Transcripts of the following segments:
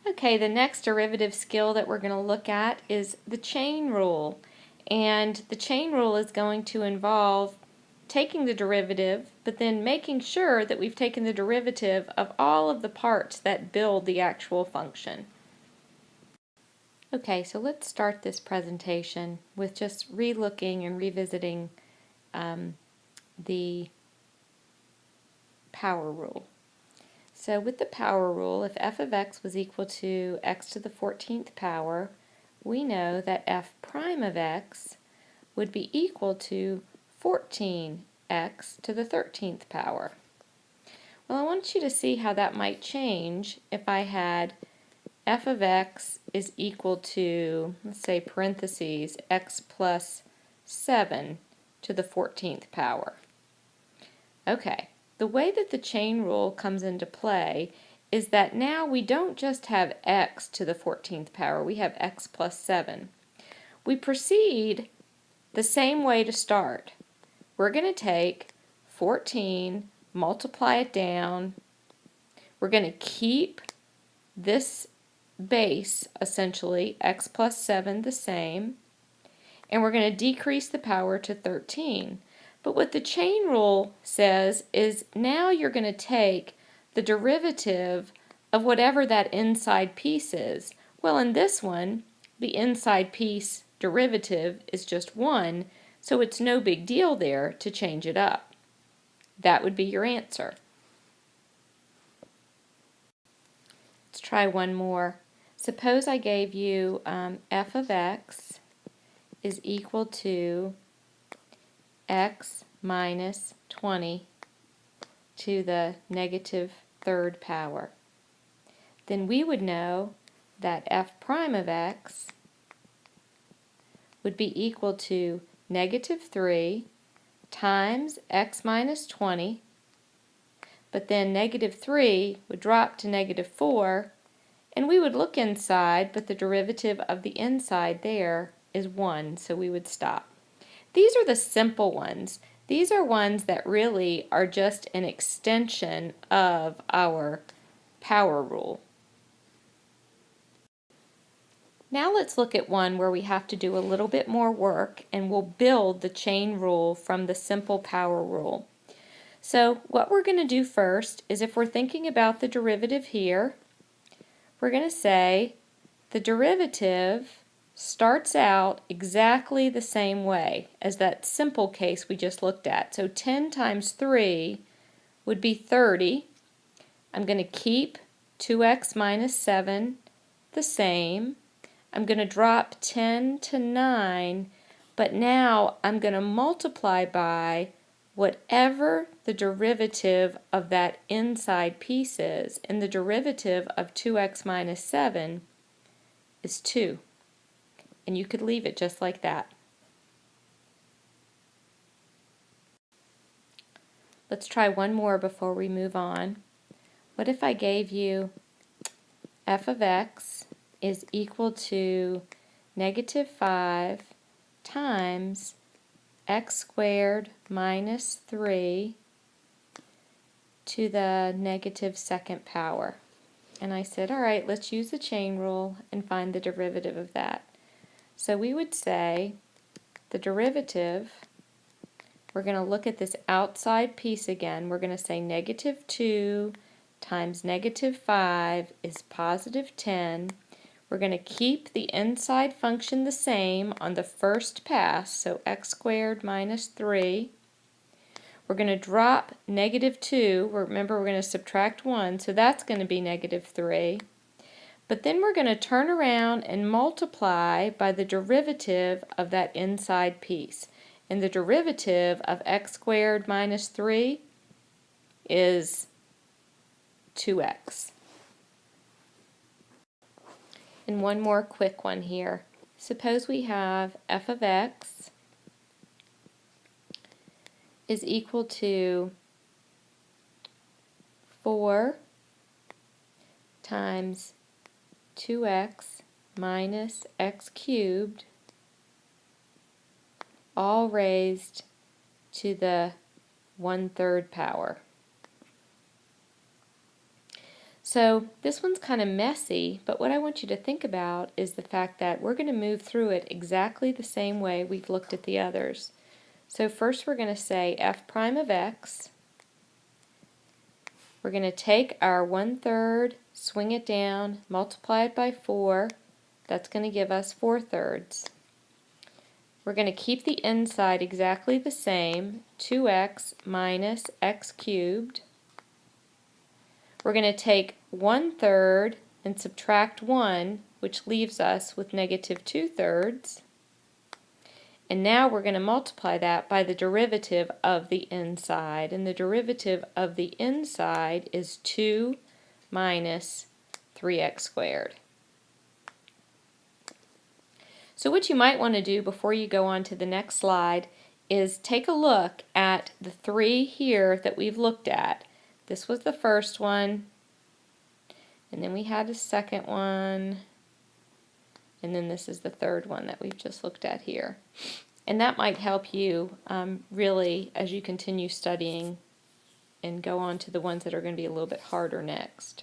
Okay, the next derivative skill that we're going to look at is the chain rule. And the chain rule is going to involve taking the derivative, but then making sure that we've taken the derivative of all of the parts that build the actual function. Okay, so let's start this presentation with just re-looking and revisiting the power rule. So with the power rule, if f of x was equal to x to the 14th power, we know that f prime of x would be equal to 14x to the 13th power. Well, I want you to see how that might change if I had f of x is equal to, let's say, parentheses, x plus 7 to the 14th power. Okay, the way that the chain rule comes into play is that now we don't just have x to the 14th power, we have x plus 7. We proceed the same way to start. We're going to take 14, multiply it down. We're going to keep this base, essentially, x plus 7, the same, and we're going to decrease the power to 13. But what the chain rule says is now you're going to take the derivative of whatever that inside piece is. Well, in this one, the inside piece derivative is just 1, so it's no big deal there to change it up. That would be your answer. Let's try one more. Suppose I gave you f of x is equal to x minus 20 to the negative 3rd power. Then we would know that f prime of x would be equal to negative 3 times x minus 20, but then negative 3 would drop to negative 4, and we would look inside, but the derivative of the inside there is 1, so we would stop. These are the simple ones. These are ones that really are just an extension of our power rule. Now let's look at one where we have to do a little bit more work, and we'll build the chain rule from the simple power rule. So what we're going to do first is, if we're thinking about the derivative here, we're going to say the derivative starts out exactly the same way as that simple case we just looked at. So 10 times 3 would be 30. I'm going to keep 2x minus 7 the same. I'm going to drop 10 to 9, but now I'm going to multiply by whatever the derivative of that inside piece is, and the derivative of 2x minus 7 is 2. And you could leave it just like that. Let's try one more before we move on. What if I gave you f of x is equal to negative 5 times x squared minus 3 to the negative 2nd power? And I said, all right, let's use the chain rule and find the derivative of that. So we would say the derivative, we're going to look at this outside piece again. We're going to say negative 2 times negative 5 is positive 10. We're going to keep the inside function the same on the first pass, so x squared minus 3. We're going to drop negative 2. Remember, we're going to subtract 1, so that's going to be negative 3. But then we're going to turn around and multiply by the derivative of that inside piece. And the derivative of x squared minus 3 is 2x. And one more quick one here. Suppose we have f of x is equal to 4 times 2x minus x cubed, all raised to the 1/3 power. So this one's kind of messy, but what I want you to think about is the fact that we're going to move through it exactly the same way we've looked at the others. So first we're going to say f prime of x. We're going to take our 1/3, swing it down, multiply it by 4. That's going to give us 4/3. We're going to keep the inside exactly the same, 2x minus x cubed. We're going to take 1/3 and subtract 1, which leaves us with negative 2/3. And now we're going to multiply that by the derivative of the inside. And the derivative of the inside is 2 minus 3x squared. So what you might want to do before you go on to the next slide is take a look at the 3 here that we've looked at. This was the first one, and then we had a second one, and then this is the third one that we've just looked at here. And that might help you really as you continue studying and go on to the ones that are going to be a little bit harder next.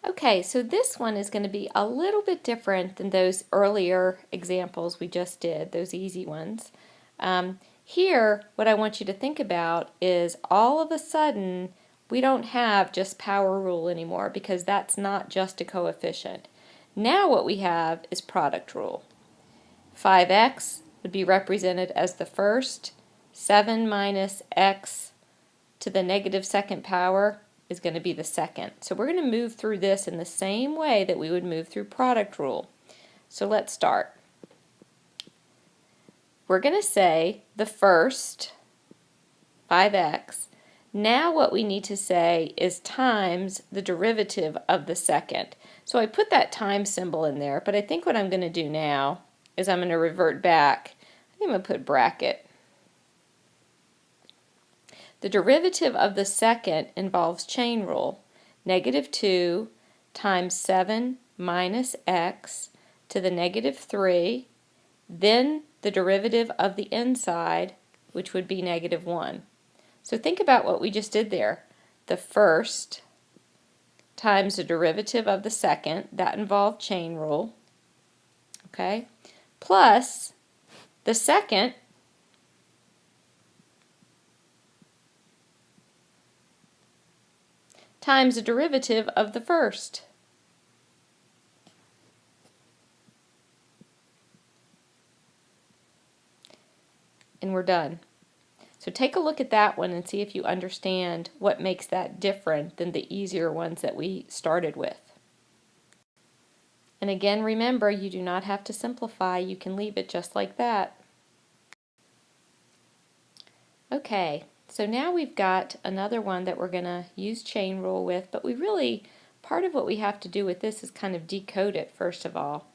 Okay, so this one is going to be a little bit different than those earlier examples we just did, those easy ones. Here, what I want you to think about is all of a sudden we don't have just power rule anymore because that's not just a coefficient. Now what we have is product rule. 5x would be represented as the first, 7 minus x to the negative second power is going to be the second. So we're going to move through this in the same way that we would move through product rule. So let's start. We're going to say the first, 5x. Now what we need to say is times the derivative of the second. So I put that times symbol in there, but I think what I'm going to do now is I'm going to revert back. I think I'm going to put bracket. The derivative of the second involves chain rule. Negative 2 times 7 minus x to the negative 3, then the derivative of the inside, which would be negative 1. So think about what we just did there. The first times the derivative of the second, that involved chain rule, okay, plus the second times the derivative of the first. And we're done. So take a look at that one and see if you understand what makes that different than the easier ones that we started with. And again, remember, you do not have to simplify. You can leave it just like that. Okay, so now we've got another one that we're going to use chain rule with, but part of what we have to do with this is kind of decode it first of all.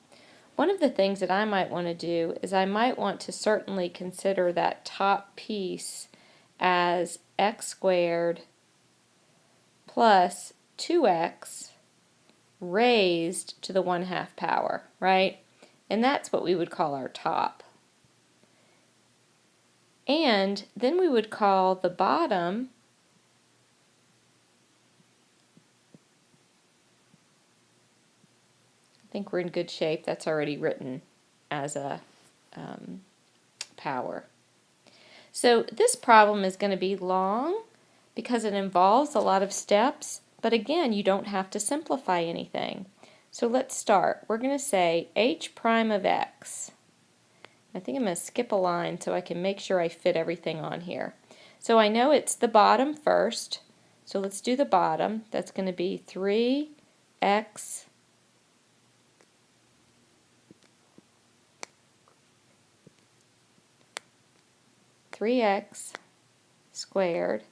One of the things that I might want to do is I might want to certainly consider that top piece as x squared plus 2x raised to the 1/2 power, right? And that's what we would call our top. And then we would call the bottom I think we're in good shape. That's already written as a power. So this problem is going to be long because it involves a lot of steps, but again, you don't have to simplify anything. So let's start. We're going to say h prime of x. I think I'm going to skip a line so I can make sure I fit everything on here. So I know it's the bottom first, so let's do the bottom. That's going to be 3x squared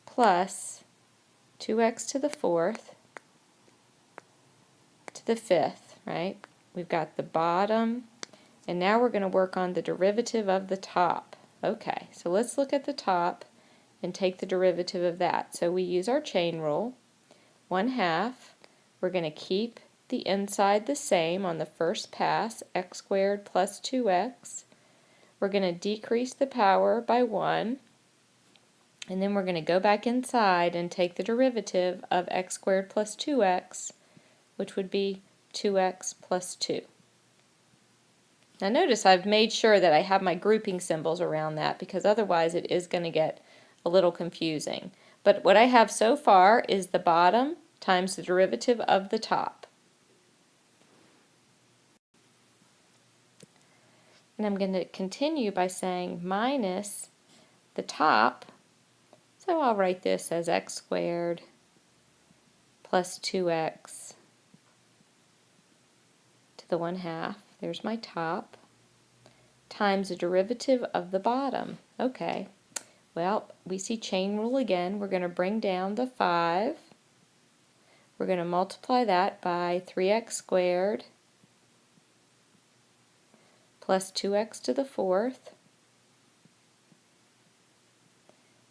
plus 2x to the 4th to the 5th, right? We've got the bottom, and now we're going to work on the derivative of the top. Okay, so let's look at the top and take the derivative of that. So we use our chain rule, 1/2. We're going to keep the inside the same on the first pass, x squared plus 2x. We're going to decrease the power by 1. And then we're going to go back inside and take the derivative of x squared plus 2x, which would be 2x plus 2. Now notice I've made sure that I have my grouping symbols around that, because otherwise it is going to get a little confusing. But what I have so far is the bottom times the derivative of the top. And I'm going to continue by saying minus the top, so I'll write this as x squared plus 2x to the 1/2, there's my top, times the derivative of the bottom. Okay, well, we see chain rule again. We're going to bring down the 5. We're going to multiply that by 3x squared plus 2x to the 4th.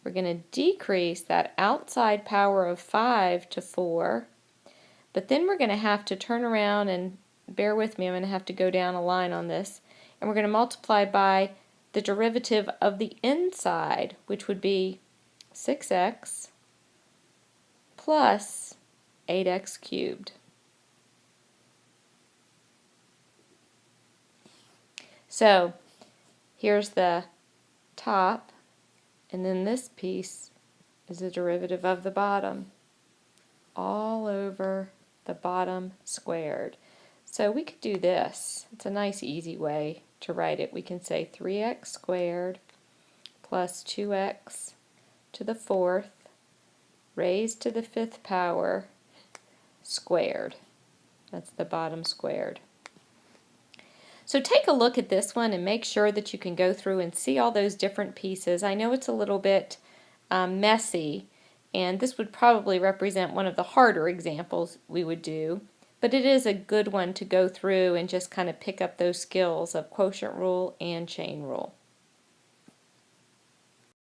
We're going to decrease that outside power of 5 to 4, but then we're going to have to turn around and bear with me, I'm going to have to go down a line on this, and we're going to multiply by the derivative of the inside, which would be 6x plus 8x cubed. So here's the top, and then this piece is the derivative of the bottom, all over the bottom squared. So we could do this. It's a nice easy way to write it. We can say 3x squared plus 2x to the 4th raised to the 5th power squared. That's the bottom squared. So take a look at this one and make sure that you can go through and see all those different pieces. I know it's a little bit messy, and this would probably represent one of the harder examples we would do, but it is a good one to go through and just kind of pick up those skills of quotient rule and chain rule.